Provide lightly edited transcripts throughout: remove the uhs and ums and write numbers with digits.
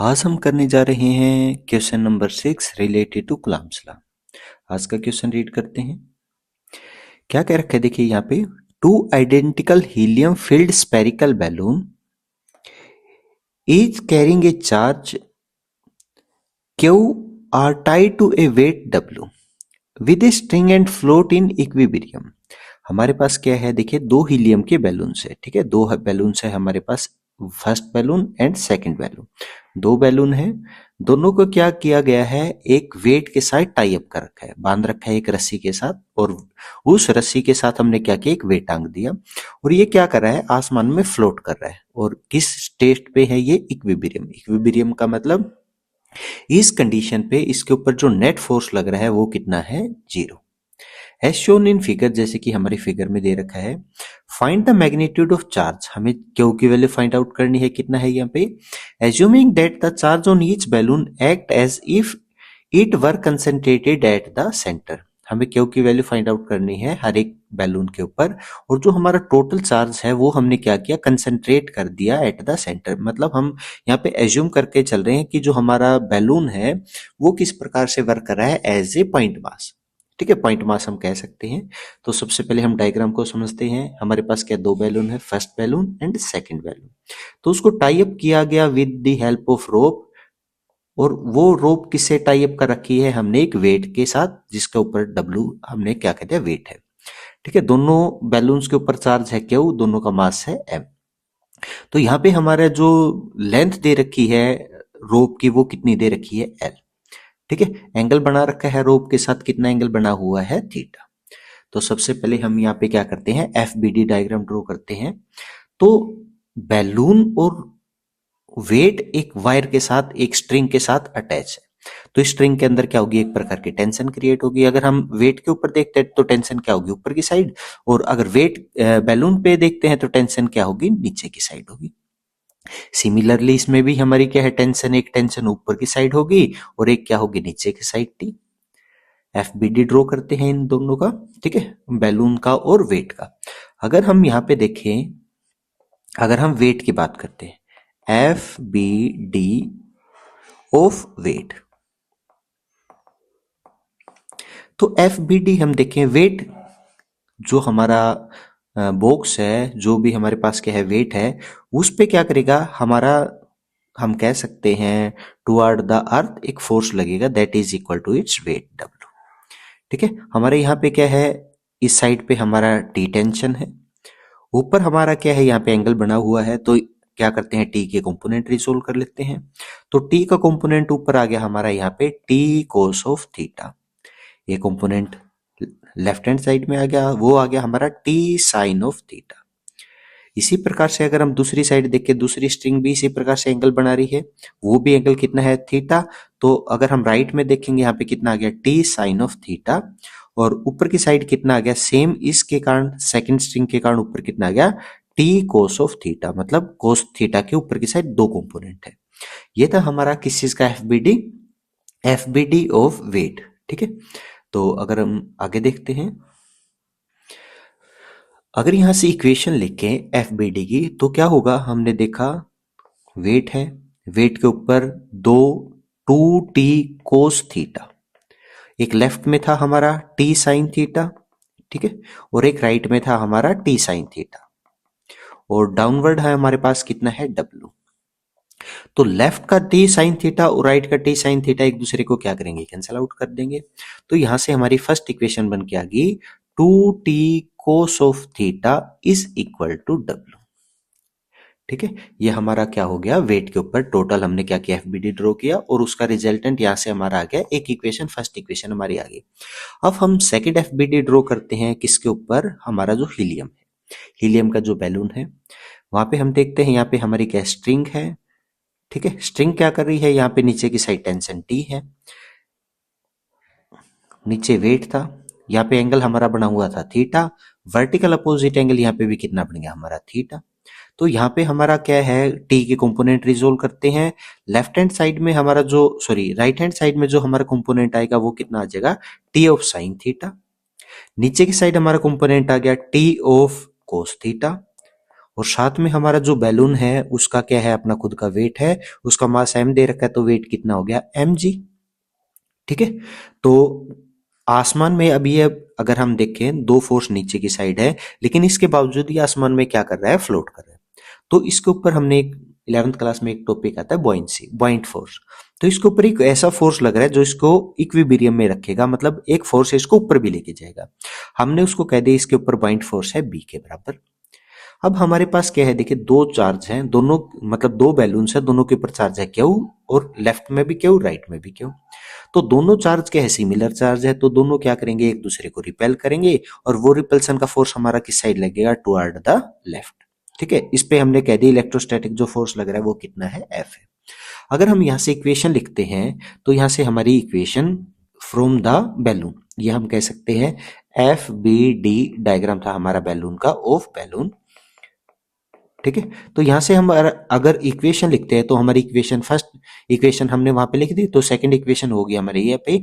आज हम करने जा रहे हैं question number 6 related to Coulomb's law. आज का क्वेश्चन रीड करते हैं। क्या कह रखा है देखिए यहाँ पे, two identical helium field spherical balloon is carrying a charge Q are tied to a weight W with a string and float in equilibrium। हमारे पास क्या है देखिए, दो हीलियम के बैलून है, ठीक है, दो बैलून है हमारे पास, first balloon and second balloon. दो बैलून है, दोनों को क्या किया गया है, एक वेट के साथ टाई अप कर रखा है, बांध रखा है एक रस्सी के साथ, और उस रस्सी के साथ हमने क्या किया, एक वेट टांग दिया, और ये क्या कर रहा है, आसमान में फ्लोट कर रहा है। और किस स्टेट पे है ये, इक्विलिब्रियम। इक्विलिब्रियम का मतलब इस कंडीशन पे इसके ऊपर जो नेट फोर्स लग रहा है वो कितना है, 0। एज शोन इन फिगर, जैसे कि हमारे फिगर में दे रखा है, find the magnitude of charge. हमें क्यू की वैल्यू फाइंड आउट करनी है, कितना है यहाँ पे, assuming that the charge on each balloon act as if it were concentrated at the centre. हमें क्यू की वैल्यू फाइंड आउट करनी है हर एक बैलून के ऊपर, और जो हमारा टोटल चार्ज है वो हमने क्या किया, कंसंट्रेट कर दिया एट द सेंटर। मतलब हम यहाँ पे एज्यूम करके चल रहे हैं कि जो हमारा बैलून है वो किस प्रकार से वर्क कर रहा है, एज ए पॉइंट मास। ठीक है, पॉइंट मास हम कह सकते हैं। तो सबसे पहले हम डायग्राम को समझते हैं। हमारे पास क्या, दो बैलून है, first balloon and second balloon. तो उसको टाई अप किया गया with the help of rope, और वो रोप किससे टाई अप कर रखी है, हमने एक वेट के साथ, जिसके ऊपर डब्ल्यू हमने क्या कहते हैं, वेट है। ठीक है, दोनों बैलून्स के ऊपर चार्ज है क्यू, दोनों का मास है एम। तो यहाँ पे हमारा जो लेंथ दे रखी है रोप की, वो कितनी दे रखी है, एल। ठीक है, एंगल बना रखा है रोप के साथ, कितना एंगल बना हुआ है, थीटा। तो सबसे पहले हम यहाँ पे क्या करते हैं, F B D diagram draw करते हैं। तो बैलून और वेट एक वायर के साथ, एक स्ट्रिंग के साथ अटैच है। तो स्ट्रिंग के अंदर क्या होगी, एक प्रकार की टेंशन क्रिएट होगी। अगर हम वेट के ऊपर देखते हैं तो टेंशन क्या होगी, ऊपर की साइड, और अगर वेट बैलून पे देखते हैं तो टेंशन क्या होगी, नीचे की साइड होगी। सिमिलरली इसमें भी हमारी क्या है, टेंशन, एक टेंशन ऊपर की साइड होगी और एक क्या होगी, नीचे की side T. F B D draw करते हैं इन दोनों का, ठीक है, बैलून का और वेट का। अगर हम यहाँ पे देखें, अगर हम वेट की बात करते हैं, F B D of weight, तो एफ बी डी हम देखें, वेट जो हमारा बॉक्स है, जो भी हमारे पास क्या है, वेट है, उस पे क्या करेगा हमारा, हम कह सकते हैं टुवर्ड द अर्थ एक फोर्स लगेगा, that is equal to its weight W. ठीक है, हमारे यहाँ पे क्या है, इस साइड पे हमारा टी टेंशन है, ऊपर हमारा क्या है, यहाँ पे एंगल बना हुआ है। तो क्या करते हैं, टी के कंपोनेंट रिसोल्व कर लेते हैं। तो टी का कंपोनेंट ऊपर आ गया हमारा यहाँ पे टी कोस ऑफ थीटा, ये कंपोनेंट लेफ्ट हैंड साइड में आ गया, वो आ गया हमारा टी साइन ऑफ थीटा। इसी प्रकार से अगर हम दूसरी साइड देखें, दूसरी स्ट्रिंग भी इसी प्रकार से एंगल बना रही है, वो भी एंगल कितना है, थीटा। तो अगर हम राइट में देखेंगे, यहाँ पे कितना आ गया, टी साइन ऑफ थीटा, और ऊपर की साइड कितना आ गया, सेम इसके कारण, सेकंड स्ट्रिंग के कारण ऊपर कितना आ गया, टी कोस ऑफ थीटा। मतलब कोस थीटा के ऊपर की साइड दो कंपोनेंट है। ये था हमारा किस चीज का, F B D of weight. ठीक है, तो अगर हम आगे देखते हैं, अगर यहां से इक्वेशन लिखें एफ बी डी की, तो क्या होगा, हमने देखा वेट है, वेट के ऊपर दो टू टी कोस थीटा, एक लेफ्ट में था हमारा टी साइन थीटा, ठीक है, और एक राइट में था हमारा टी साइन थीटा, और डाउनवर्ड है हमारे पास कितना है, डब्ल्यू। तो लेफ्ट का टी साइन थीटा और राइट का टी साइन थीटा एक दूसरे को क्या करेंगे, कैंसिल आउट कर देंगे। तो यहां से हमारी फर्स्ट इक्वेशन बन के आ गई, two T cos of theta is equal to W. ठीक है, ये हमारा क्या हो गया, वेट के ऊपर टोटल हमने क्या किया, एफबीडी ड्रॉ किया, और उसका रिजल्टेंट यहां से हमारा आ गया, एक इक्वेशन, फर्स्ट इक्वेशन हमारी आ गई। अब हम सेकंड एफबीडी ड्रॉ करते हैं, किसके ऊपर, हमारा जो हीलियम है, हीलियम का जो बैलून है, वहां पे हम देखते हैं, यहाँ पे हमारी क्या स्ट्रिंग है। ठीक है, स्ट्रिंग क्या कर रही है, यहाँ पे नीचे की साइड टेंशन टी है, नीचे वेट था, यहाँ पे एंगल हमारा बना हुआ था थीटा, वर्टिकल अपोजिट एंगल यहाँ पे भी कितना बन गया हमारा, थीटा। तो यहाँ पे हमारा क्या है, टी के कंपोनेंट रिजोल्व करते हैं। लेफ्ट हैंड साइड में हमारा जो, सॉरी राइट हैंड साइड में जो हमारा कंपोनेंट आएगा वो कितना आ जाएगा, टी ऑफ साइन थीटा। नीचे की साइड हमारा कंपोनेंट आ गया टी ऑफ कोस थीटा, और साथ में हमारा जो बैलून है उसका क्या है, अपना खुद का वेट है, उसका मास m दे रखा है, तो वेट कितना हो गया mg। ठीक है, तो आसमान में अभी ये अगर हम देखें दो फोर्स नीचे की साइड है, लेकिन इसके बावजूद ये आसमान में क्या कर रहा है, फ्लोट कर रहा है। तो इसके ऊपर हमने एक 11th क्लास में एक टॉपिक आता है बॉयंसी, बॉइंट फोर्स। तो इसके ऊपर एक ऐसा फोर्स लग रहा है जो इसको इक्विबिरियम में रखेगा, मतलब एक फोर्स है इसको ऊपर भी लेके जाएगा। हमने उसको कह दिया इसके ऊपर बॉइंट फोर्स है बी के बराबर। अब हमारे पास क्या है, देखिए दो चार्ज हैं, दोनों मतलब दो बैलून्स है, दोनों के ऊपर चार्ज है क्यू, और लेफ्ट में भी क्यू राइट में भी क्यू। तो दोनों चार्ज क्या है, सिमिलर चार्ज है, तो दोनों क्या करेंगे, एक दूसरे को रिपेल करेंगे, और वो रिपल्सन का फोर्स हमारा किस साइड लगेगा, टुवर्ड द लेफ्ट। ठीक है, इस पे हमने कह दिया इलेक्ट्रोस्टैटिक जो फोर्स लग रहा है वो कितना है, एफ है। अगर हम यहाँ से इक्वेशन लिखते हैं तो यहाँ से हमारी इक्वेशन फ्रॉम द बैलून, ये हम कह सकते हैं एफ बी डी डायग्राम था हमारा बैलून का, ऑफ बैलून। ठीक है, तो यहां से हम अगर इक्वेशन लिखते हैं तो हमारी इक्वेशन फर्स्ट इक्वेशन हमने वहां पे लिख दी, तो सेकंड इक्वेशन होगी हमारी ये पे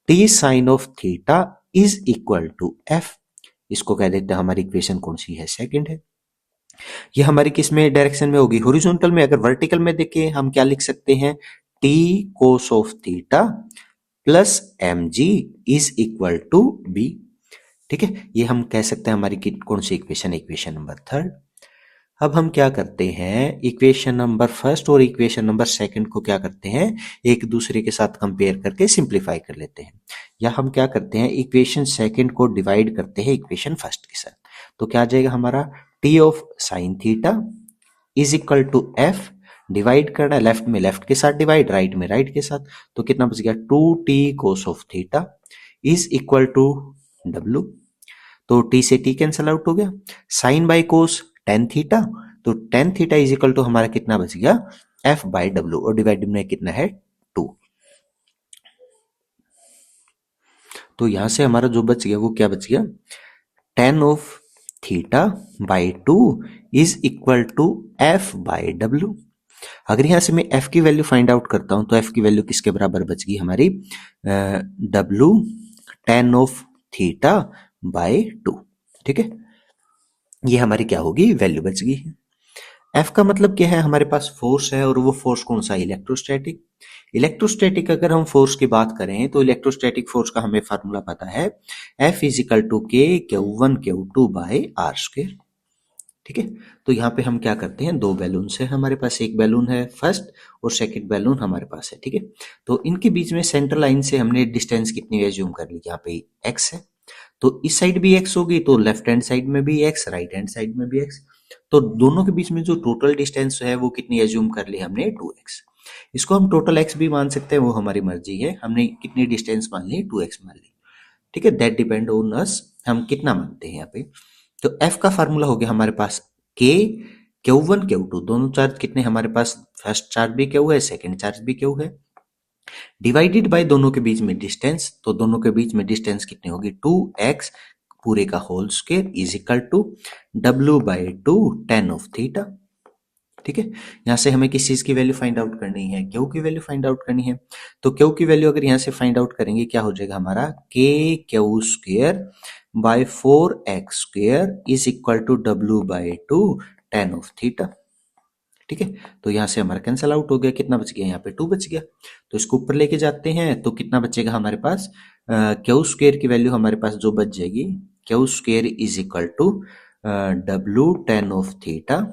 T sine of theta is equal to F. इसको कह देते हैं हमारी इक्वेशन कौन सी है, सेकंड है। ये हमारी किस में डायरेक्शन में होगी, हॉरिजॉन्टल में। अगर वर्टिकल में देखें हम क्या लिख सकते हैं, T cos of theta plus M G is equal to B. ठीक है, ये हम कह सकते हैं हमारी कौन सी इक्वेशन, इक्वेशन नंबर थर्ड। अब हम क्या करते हैं, इक्वेशन नंबर फर्स्ट और इक्वेशन नंबर सेकंड को क्या करते हैं, एक दूसरे के साथ कंपेयर करके सिंप्लीफाई कर लेते हैं। या हम क्या करते हैं, इक्वेशन सेकंड को डिवाइड करते हैं इक्वेशन फर्स्ट के साथ। तो क्या आ जाएगा हमारा, T of sine theta is equal to F, divide करना है लेफ्ट में लेफ्ट के साथ डिवाइड, राइट में राइट के साथ, तो कितना बच गया, two T cos of theta is equal to W. तो टी से टी कैंसल आउट हो गया, sine by cos tan theta, तो tan theta is equal to हमारा कितना बच गया, एफ बाई डब्ल्यू, और डिवाइड में कितना है, टू। तो यहां से हमारा जो बच गया वो क्या बच गया, tan of theta by two is equal to F by W. अगर यहां से मैं एफ की वैल्यू फाइंड आउट करता हूं तो एफ की वैल्यू किसके बराबर बच गई हमारी, W tan of theta by to. ठीक है, ये हमारी क्या होगी, वैल्यू बच गई है। एफ का मतलब क्या है, हमारे पास फोर्स है, और वो फोर्स कौन सा, इलेक्ट्रोस्टैटिक। इलेक्ट्रोस्टैटिक अगर हम फोर्स की बात करें तो इलेक्ट्रोस्टैटिक फोर्स का हमें फार्मूला पता है, एफ इज इक्वल टू के Q1 Q2 by are square. ठीक है, तो यहाँ पे हम क्या करते हैं, दो बैलून है हमारे पास, एक बैलून है फर्स्ट और सेकंड बैलून हमारे पास है। ठीक है, तो इनके बीच में सेंटर लाइन से हमने डिस्टेंस कितनी एज्यूम कर ली, यहाँ पे एक्स है, तो इस साइड भी एक्स होगी, तो लेफ्ट हैंड साइड में भी एक्स, राइट हैंड साइड में भी एक्स, तो दोनों के बीच में जो टोटल डिस्टेंस है वो कितनी एज्यूम कर ली हमने, 2x। इसको हम टोटल x भी मान सकते हैं, वो हमारी मर्जी है, हमने कितनी डिस्टेंस मान ली, 2x मान ली। ठीक है, दैट डिपेंड ऑन अस, हम कितना मानते हैं यहाँ पे। तो f का फार्मूला हो गया हमारे पास k Q1 Q2, दोनों चार्ज कितने हमारे पास, फर्स्ट चार्ज भी Q है, सेकेंड चार्ज भी Q है, डिवाइडेड बाय दोनों के बीच में डिस्टेंस, तो दोनों के बीच में डिस्टेंस कितनी होगी, 2x पूरे का whole square is equal to w by two tan of theta. ठीक है, यहां से हमें किस चीज की वैल्यू फाइंड आउट करनी है, क्यू की वैल्यू फाइंड आउट करनी है। तो क्यू की वैल्यू अगर यहां से फाइंड आउट करेंगे क्या हो जाएगा हमारा, K Q square by 4x square is equal to w by two tan of theta. ठीक है, तो यहां से हमारा कैंसल आउट हो गया, कितना बच गया, यहाँ पे 2 बच गया। तो इसको ऊपर लेके जाते हैं तो कितना बचेगा हमारे पास, क्यू स्क्वायर की वैल्यू हमारे पास जो बच जाएगी, Q square is equal to W tan of theta,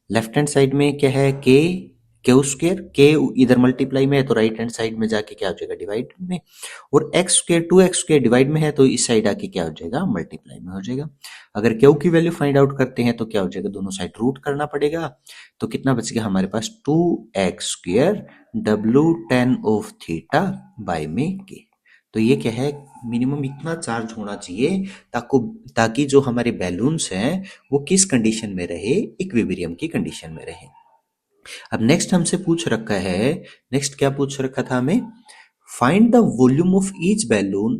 left hand side में क्या है, के क्यू स्क्वायर, के इधर मल्टीप्लाई में है तो राइट हैंड साइड में जाके क्या हो जाएगा, डिवाइड में, और x square 2x square divide में है तो इस साइड आके क्या हो जाएगा, मल्टीप्लाई में हो जाएगा। अगर क्यू की वैल्यू फाइंड आउट करते हैं तो क्या हो जाएगा, दोनों साइड रूट करना पड़ेगा, तो कितना बच गया हमारे पास, 2x square W tan of theta by में के। तो ये क्या है, मिनिमम इतना चार्ज होना चाहिए ताकि जो हमारे बैलून्स हैं वो किस कंडीशन में रहे, इक्विलिब्रियम की कंडीशन में रहे। अब नेक्स्ट हमसे पूछ रखा है, नेक्स्ट क्या पूछ रखा था हमें, find the volume of each balloon.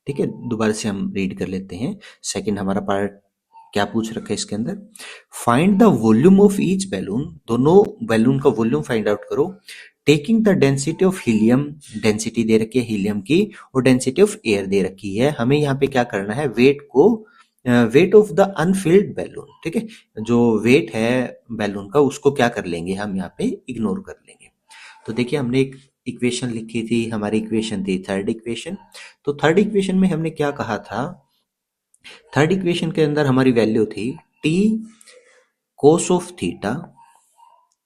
ठीक है, दोबारा से हम रीड कर लेते हैं, सेकंड हमारा पार्ट क्या पूछ रखा है इसके अंदर, find the volume of each balloon, दोनों बैलून का वॉल्यूम फाइंड आउट करो, taking the density of helium, density दे रखी है हीलियम की, और डेंसिटी ऑफ एयर दे रखी है। हमें यहाँ पे क्या करना है, वेट को weight of the Anfield balloon. ठीक है, जो वेट है बैलून का उसको क्या कर लेंगे हम यहाँ पे इग्नोर कर लेंगे। तो देखिए हमने एक इक्वेशन लिखी थी, हमारी इक्वेशन थी थर्ड इक्वेशन। तो थर्ड इक्वेशन में हमने क्या कहा था, थर्ड इक्वेशन के अंदर हमारी वैल्यू थी T cos of theta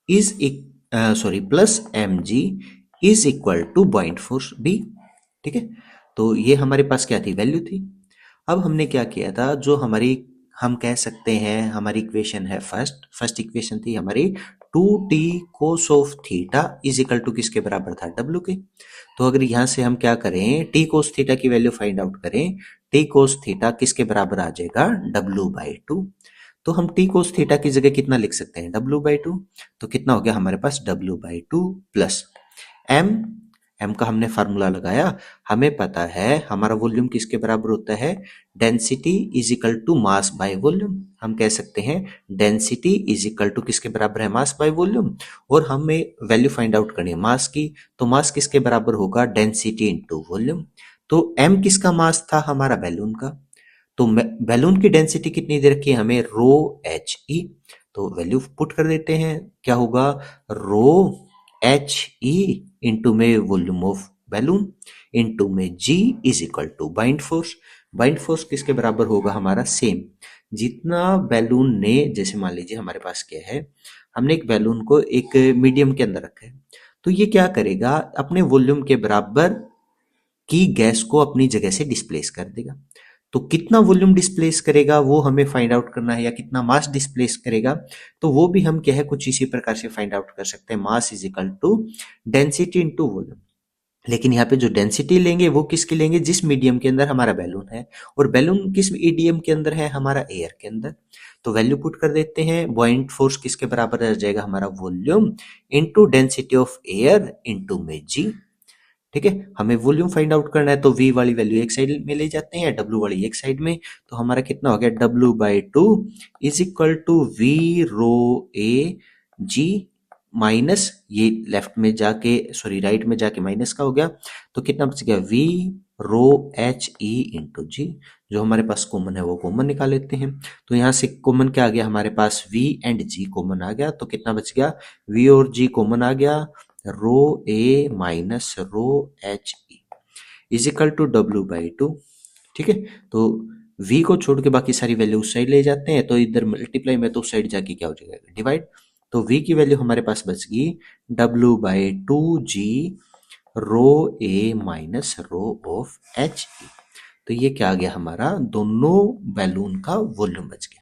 is sorry plus M G is equal to point force B. ठीक है, तो ये हमारे पास क्या थी, वैल्यू थी। अब हमने क्या किया था, जो हमारी हम कह सकते हैं हमारी इक्वेशन है फर्स्ट इक्वेशन थी हमारी two T cos of theta is equal to किसके बराबर था, डब्ल्यू के। तो अगर यहाँ से हम क्या करें, टी कोस थीटा की वैल्यू फाइंड आउट करें, टी कोस थीटा किसके बराबर आ जाएगा, W/2। तो हम टी कोस थीटा की जगह कितना लिख सकते हैं, W/2। तो कितना हो गया हमारे पास, W/2 प्लस एम। एम का हमने फार्मूला लगाया, हमें पता है हमारा वॉल्यूम किसके बराबर होता है, density is equal to mass by volume. हम कह सकते हैं डेंसिटी इज इक्वल टू किसके बराबर है, मास बाय वॉल्यूम। और हमें वैल्यू फाइंड आउट करनी है मास की, तो मास किसके बराबर होगा, डेंसिटी इनटू वॉल्यूम। तो एम किसका मास था, हमारा बैलून का। तो बैलून की डेंसिटी कितनी दे रखी है हमें, रो एच ई। तो वैल्यू पुट कर देते हैं, क्या होगा, रो एच ई इंटू में वॉल्यूम ऑफ बैलून इंटू में g is equal to buoyant force. Buoyant force किसके बराबर होगा हमारा, सेम जितना बैलून ने, जैसे मान लीजिए हमारे पास क्या है, हमने एक बैलून को एक मीडियम के अंदर रखा है, तो ये क्या करेगा, अपने वॉल्यूम के बराबर की गैस को अपनी जगह से डिस्प्लेस कर देगा। तो कितना वॉल्यूम डिस्प्लेस करेगा वो हमें फाइंड आउट करना है, या कितना मास डिस्प्लेस करेगा, तो वो भी हम क्या है कुछ इसी प्रकार से फाइंड आउट कर सकते हैं, mass is equal to density into volume. लेकिन यहाँ पे जो डेंसिटी लेंगे वो किसकी लेंगे, जिस मीडियम के अंदर हमारा बैलून है, और बैलून किस मीडियम के अंदर है, हमारा एयर के अंदर। तो वैल्यू पुट कर देते हैं, बॉइंट फोर्स किसके बराबर आ जाएगा, हमारा volume into density of air into में जी। ठीक है, हमें वॉल्यूम फाइंड आउट करना है, तो V वाली वैल्यू एक साइड में ले जाते हैं, W वाली एक साइड में। तो हमारा कितना हो गया, W/2 is equal to V rho A G minus, ये लेफ्ट में जाके सॉरी राइट में जाके माइनस का हो गया, तो कितना बच गया, V rho H E into g. जो हमारे पास कॉमन है वो कॉमन निकाल लेते हैं। तो यहाँ से कॉमन क्या आ गया हमारे पास, V एंड G कॉमन आ गया, तो कितना बच गया, V और G कॉमन आ गया, rho A minus rho H E is equal to W/2। ठीक है, तो V को छोड़ के बाकी सारी वैल्यू उस साइड ले जाते हैं, तो इधर मल्टीप्लाई में तो उस साइड जाके क्या हो जाएगा, डिवाइड। तो V की वैल्यू हमारे पास बच गई W/2G rho A minus rho of H E. तो ये क्या आ गया हमारा, दोनों बैलून का वॉल्यूम बच गया।